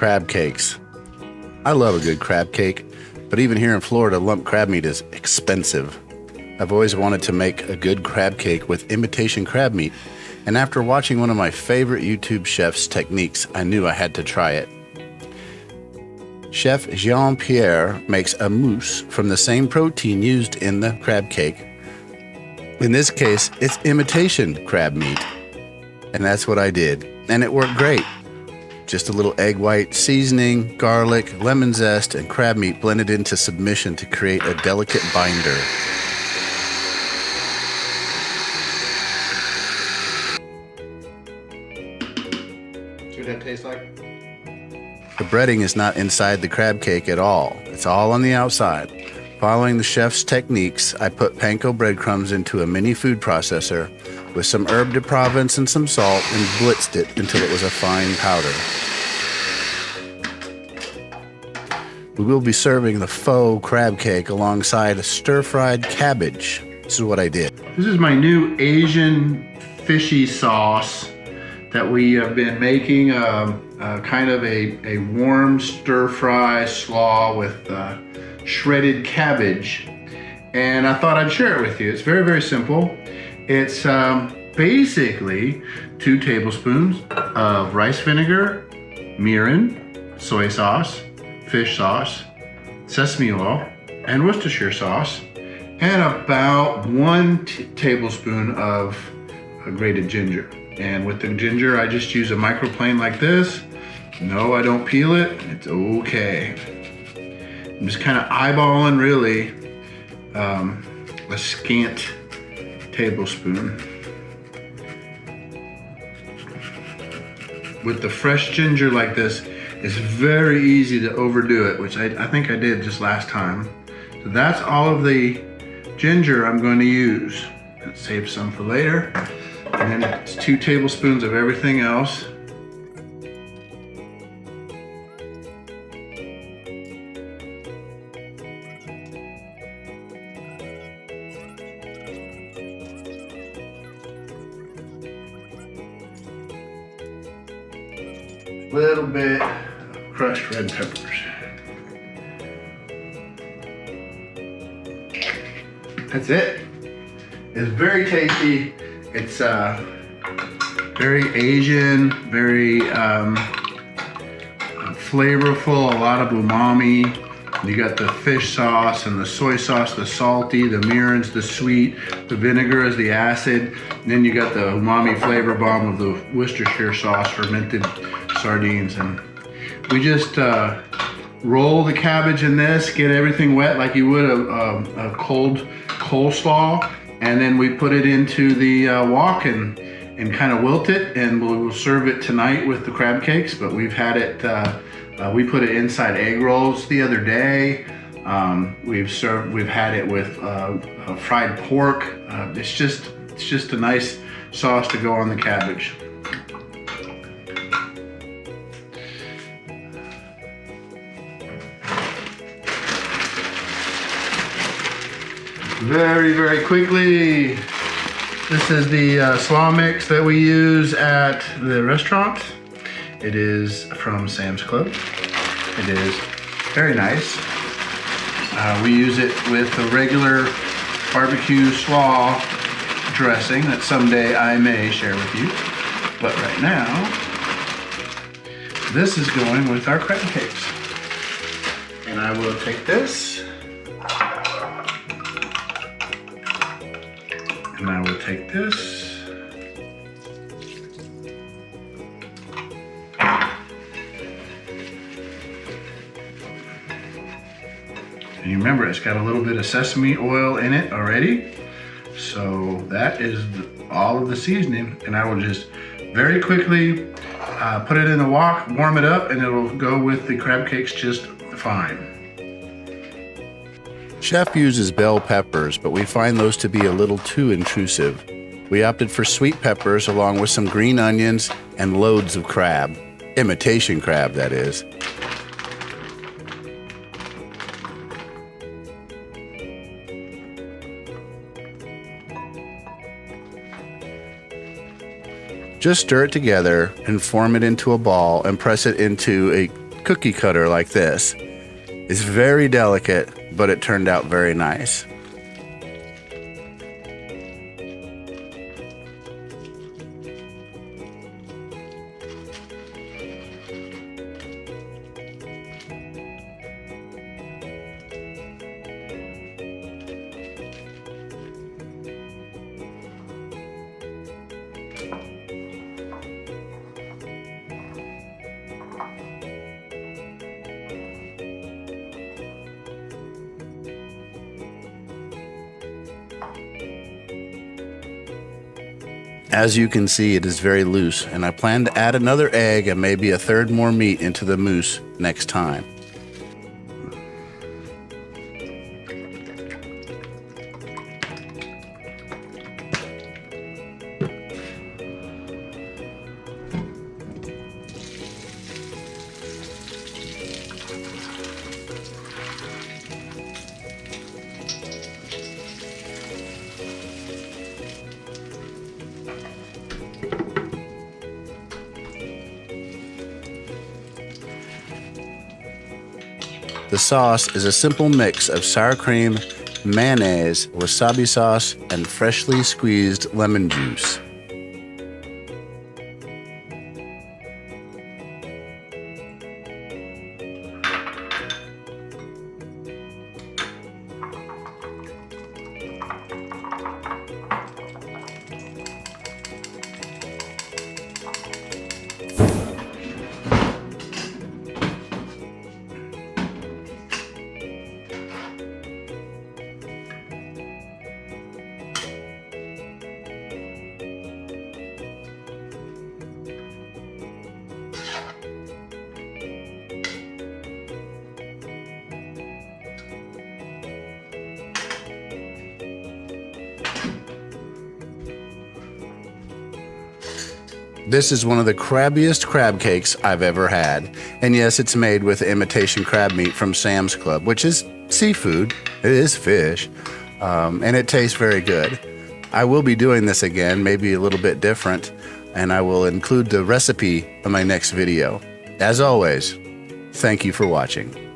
Crab cakes. I love a good crab cake, but even here in Florida, lump crab meat is expensive. I've always wanted to make a good crab cake with imitation crab meat, and after watching one of my favorite YouTube chefs' techniques, I knew I had to try it. Chef Jean-Pierre makes a mousse from the same protein used in the crab cake. In this case, it's imitation crab meat, and that's what I did, and it worked great. Just a little egg white, seasoning, garlic, lemon zest, and crab meat blended into submission to create a delicate binder. See what that tastes like? The breading is not inside the crab cake at all. It's all on the outside. Following the chef's techniques, I put Panko breadcrumbs into a mini food processor with some herb de Provence and some salt and blitzed it until it was a fine powder. We will be serving the faux crab cake alongside a stir-fried cabbage. This is what I did. This is my new Asian fishy sauce that we have been making, kind of a warm stir-fry slaw with shredded cabbage. And I thought I'd share it with you. It's very, very simple. It's basically 2 tablespoons of rice vinegar, mirin, soy sauce, fish sauce, sesame oil, and Worcestershire sauce, and about 1 tablespoon of grated ginger. And with the ginger, I just use a microplane like this. No, I don't peel it. It's okay. I'm just kind of eyeballing really a scant tablespoon. With the fresh ginger like this, it's very easy to overdo it, which I think I did just last time. So that's all of the ginger I'm going to use. Let's save some for later. And then it's 2 tablespoons of everything else. Little bit of crushed red peppers. That's it. It's very tasty. It's very Asian, very flavorful, a lot of umami. You got the fish sauce and the soy sauce, the salty, the mirins, the sweet, the vinegar is the acid. And then you got the umami flavor bomb of the Worcestershire sauce, fermented sardines. And we just roll the cabbage in this, get everything wet like you would a cold coleslaw, and then we put it into the wok and kind of wilt it, and we'll serve it tonight with the crab cakes. But we've had it, we put it inside egg rolls the other day. We've had it with fried pork. It's just a nice sauce to go on the cabbage. Very, very quickly, this is the slaw mix that we use at the restaurant. It is from Sam's Club. It is very nice. We use it with a regular barbecue slaw dressing that someday I may share with you. But right now, this is going with our crab cakes. And I will take this. And I will take this. And you remember, it's got a little bit of sesame oil in it already. So that is all of the seasoning. And I will just very quickly put it in the wok, warm it up, and it'll go with the crab cakes just fine. Chef uses bell peppers, but we find those to be a little too intrusive. We opted for sweet peppers along with some green onions and loads of crab. Imitation crab, that is. Just stir it together and form it into a ball and press it into a cookie cutter like this. It's very delicate, but it turned out very nice. As you can see, it is very loose, and I plan to add another egg and maybe a third more meat into the mousse next time. The sauce is a simple mix of sour cream, mayonnaise, wasabi sauce, and freshly squeezed lemon juice. This is one of the crabbiest crab cakes I've ever had. And yes, it's made with imitation crab meat from Sam's Club, which is seafood. It is fish, and it tastes very good. I will be doing this again, maybe a little bit different, and I will include the recipe in my next video. As always, thank you for watching.